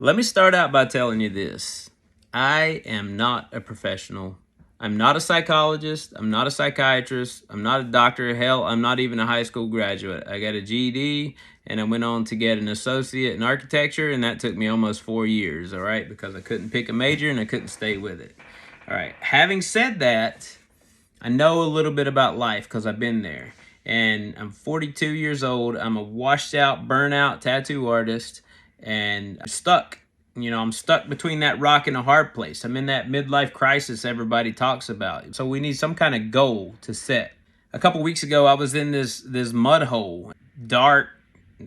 Let me start out by telling you this. I am not a professional. I'm not a psychologist. I'm not a psychiatrist. I'm not a doctor. Hell, I'm not even a high school graduate. I got a GED and I went on to get an associate in architecture, and that took me almost 4 years, all right, because I couldn't pick a major and I couldn't stay with it. All right, having said that, I know a little bit about life because I've been there. And I'm 42 years old. I'm a washed out, burnout tattoo artist, and I'm stuck. I'm stuck between that rock and a hard place. I'm in that midlife crisis everybody talks about. So we need some kind of goal to set. A couple weeks ago, I was in this mud hole, dark,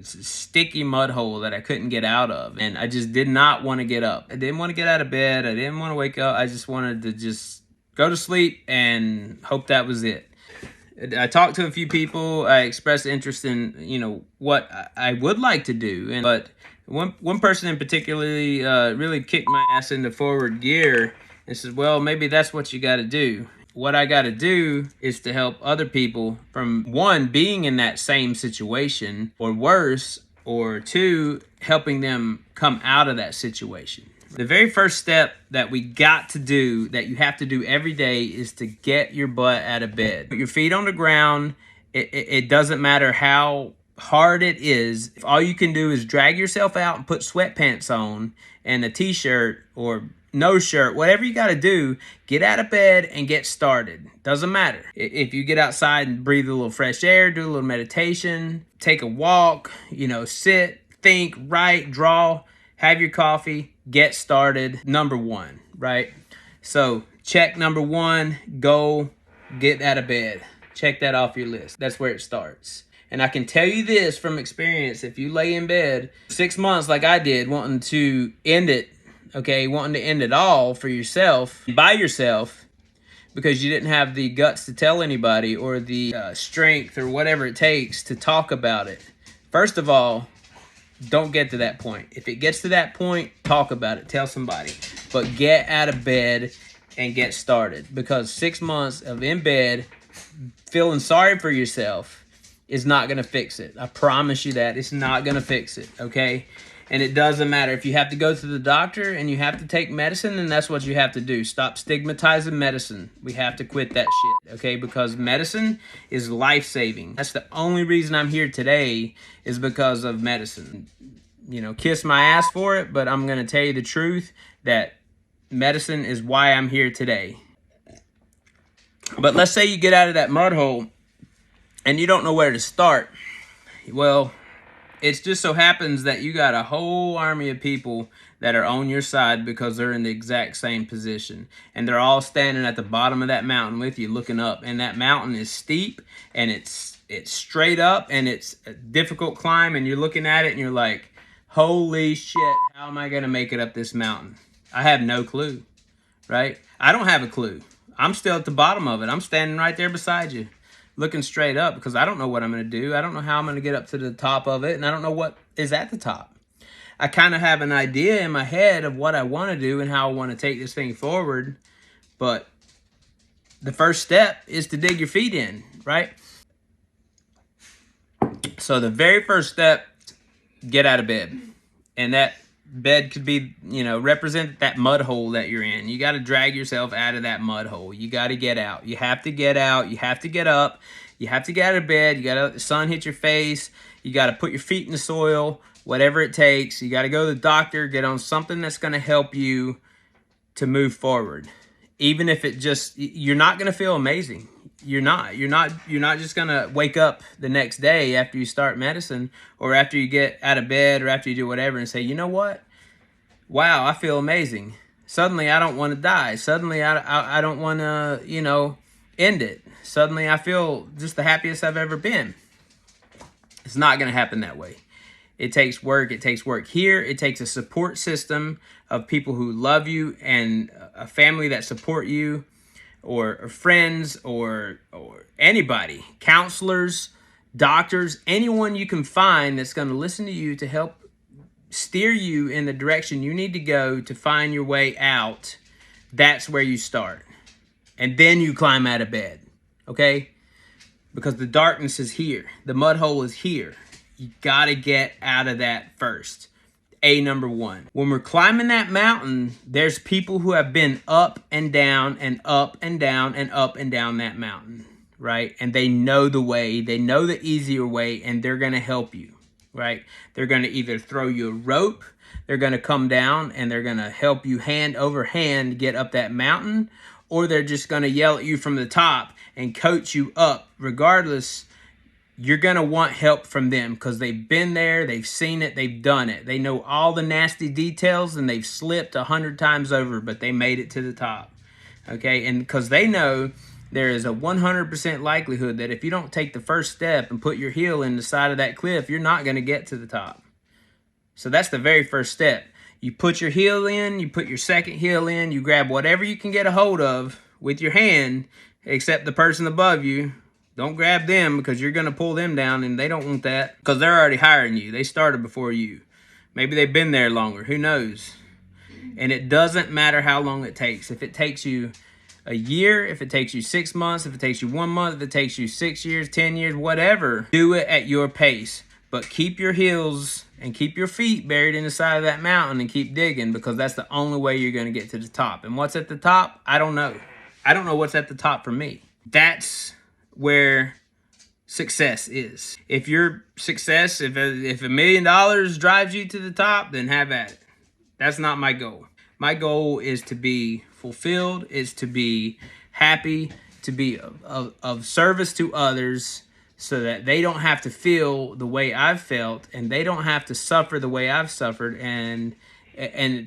sticky mud hole that I couldn't get out of. And I just did not want to get up. I didn't want to get out of bed. I didn't want to wake up. I just wanted to just go to sleep and hope that was it. I talked to a few people. I expressed interest in, what I would like to do. But one person in particularly really kicked my ass into forward gear and said, well, maybe that's what you got to do. What I got to do is to help other people from, one, being in that same situation or worse, or two, helping them come out of that situation. The very first step that we got to do, that you have to do every day, is to get your butt out of bed. Put your feet on the ground. It doesn't matter how hard it is. If all you can do is drag yourself out and put sweatpants on and a t-shirt or no shirt, whatever you got to do, get out of bed and get started. Doesn't matter. If you get outside and breathe a little fresh air, do a little meditation, take a walk, sit, think, write, draw, have your coffee, get started. Number one, right? So check number one, go get out of bed. Check that off your list. That's where it starts. And I can tell you this from experience, if you lay in bed 6 months like I did, wanting to end it, wanting to end it all for yourself, by yourself, because you didn't have the guts to tell anybody or the strength or whatever it takes to talk about it. First of all, don't get to that point. If it gets to that point, talk about it. Tell somebody. But get out of bed and get started. Because 6 months of in bed, feeling sorry for yourself, is not going to fix it. I promise you that. It's not going to fix it, okay? And it doesn't matter. If you have to go to the doctor and you have to take medicine, then that's what you have to do. Stop stigmatizing medicine. We have to quit that shit, okay? Because medicine is life-saving. That's the only reason I'm here today, is because of medicine. Kiss my ass for it, but I'm going to tell you the truth that medicine is why I'm here today. But let's say you get out of that mud hole and you don't know where to start. Well, it just so happens that you got a whole army of people that are on your side because they're in the exact same position. And they're all standing at the bottom of that mountain with you looking up. And that mountain is steep and it's straight up and it's a difficult climb. And you're looking at it and you're like, holy shit, how am I going to make it up this mountain? I have no clue, right? I don't have a clue. I'm still at the bottom of it. I'm standing right there beside you, looking straight up, because I don't know what I'm going to do. I don't know how I'm going to get up to the top of it, and I don't know what is at the top. I kind of have an idea in my head of what I want to do and how I want to take this thing forward, but the first step is to dig your feet in, right? So the very first step, get out of bed. And that bed could be, represent that mud hole that you're in. You got to drag yourself out of that mud hole. You got to get out. You have to get out. You have to get up. You have to get out of bed. You got to let the sun hit your face. You got to put your feet in the soil, whatever it takes. You got to go to the doctor, get on something that's going to help you to move forward. Even if you're not going to feel amazing. You're not just going to wake up the next day after you start medicine or after you get out of bed or after you do whatever and say, you know what? Wow, I feel amazing. Suddenly I don't want to die. Suddenly I don't want to, end it. Suddenly I feel just the happiest I've ever been. It's not going to happen that way. It takes work. It takes work here. It takes a support system of people who love you and a family that support you, or friends, or anybody, counselors, doctors, anyone you can find that's going to listen to you to help steer you in the direction you need to go to find your way out. That's where you start. And then you climb out of bed, okay? Because the darkness is here. The mud hole is here. You got to get out of that first. number one. When we're climbing that mountain, there's people who have been up and down and up and down and up and down that mountain, right? And they know the way, they know the easier way, and they're going to help you, right? They're going to either throw you a rope, they're going to come down and they're going to help you hand over hand get up that mountain, or they're just going to yell at you from the top and coach you up. Regardless, you're going to want help from them because they've been there, they've seen it, they've done it. They know all the nasty details and they've slipped 100 times over, but they made it to the top. Okay, and because they know there is a 100% likelihood that if you don't take the first step and put your heel in the side of that cliff, you're not going to get to the top. So that's the very first step. You put your heel in, you put your second heel in, you grab whatever you can get a hold of with your hand, except the person above you. Don't grab them because you're going to pull them down and they don't want that because they're already hiring you. They started before you. Maybe they've been there longer. Who knows? And it doesn't matter how long it takes. If it takes you a year, if it takes you 6 months, if it takes you 1 month, if it takes you 6 years, 10 years, whatever, do it at your pace. But keep your heels and keep your feet buried in the side of that mountain and keep digging because that's the only way you're going to get to the top. And what's at the top? I don't know. I don't know what's at the top for me. That's where success is. If your success, if $1 million drives you to the top, then have at it. That's not my goal. My goal is to be fulfilled, is to be happy, to be of service to others so that they don't have to feel the way I've felt and they don't have to suffer the way I've suffered. And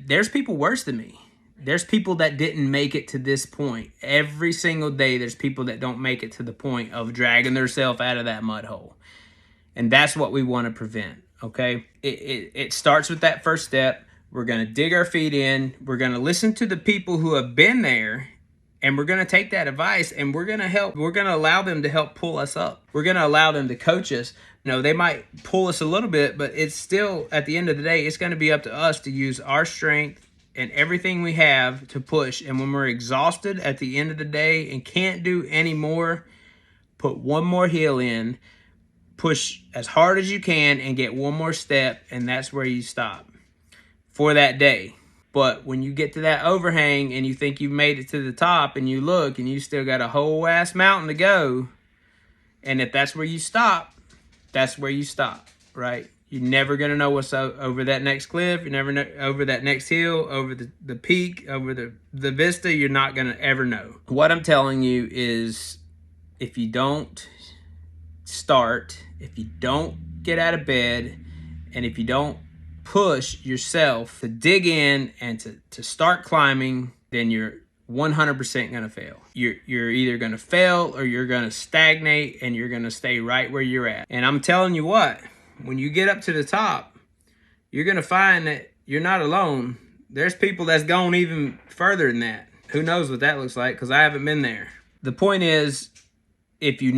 there's people worse than me. There's people that didn't make it to this point. Every single day, there's people that don't make it to the point of dragging themselves out of that mud hole. And that's what we want to prevent, okay? It starts with that first step. We're going to dig our feet in. We're going to listen to the people who have been there, and we're going to take that advice, and we're going to help. We're going to allow them to help pull us up. We're going to allow them to coach us. You know, they might pull us a little bit, but it's still, at the end of the day, it's going to be up to us to use our strength and everything we have to push. And when we're exhausted at the end of the day and can't do any more, put one more heel in, push as hard as you can and get one more step, and that's where you stop for that day. But when you get to that overhang and you think you've made it to the top and you look and you still got a whole ass mountain to go, and if that's where you stop, that's where you stop, right? You're never going to know what's over that next cliff. You never know over that next hill, over the peak, over the vista. You're not going to ever know. What I'm telling you is if you don't start, if you don't get out of bed, and if you don't push yourself to dig in and to start climbing, then you're 100% going to fail. You're either going to fail or you're going to stagnate and you're going to stay right where you're at. And I'm telling you what, when you get up to the top, you're going to find that you're not alone. There's people that's gone even further than that. Who knows what that looks like because I haven't been there. The point is, if you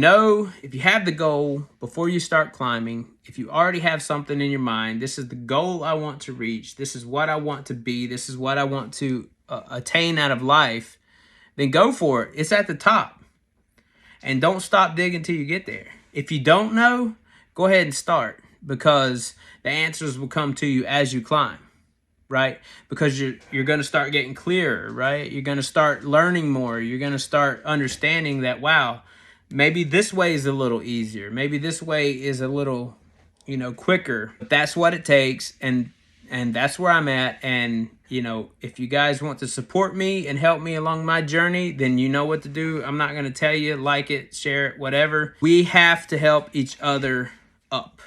have the goal before you start climbing, if you already have something in your mind, this is the goal I want to reach, this is what I want to be, this is what I want to attain out of life, then go for it. It's at the top. And don't stop digging till you get there. If you don't know, go ahead and start because the answers will come to you as you climb, right? Because you're going to start getting clearer, right? You're going to start learning more. You're going to start understanding that, wow, maybe this way is a little easier. Maybe this way is a little, quicker. But that's what it takes, and that's where I'm at. And, if you guys want to support me and help me along my journey, then you know what to do. I'm not going to tell you, like it, share it, whatever. We have to help each other up,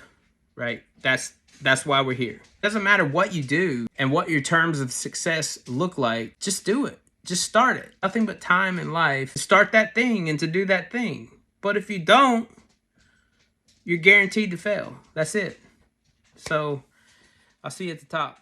right? That's why we're here. Doesn't matter what you do and what your terms of success look like. Just do it. Just start it. Nothing but time in life to start that thing and to do that thing. But if you don't, you're guaranteed to fail. That's it. So I'll see you at the top.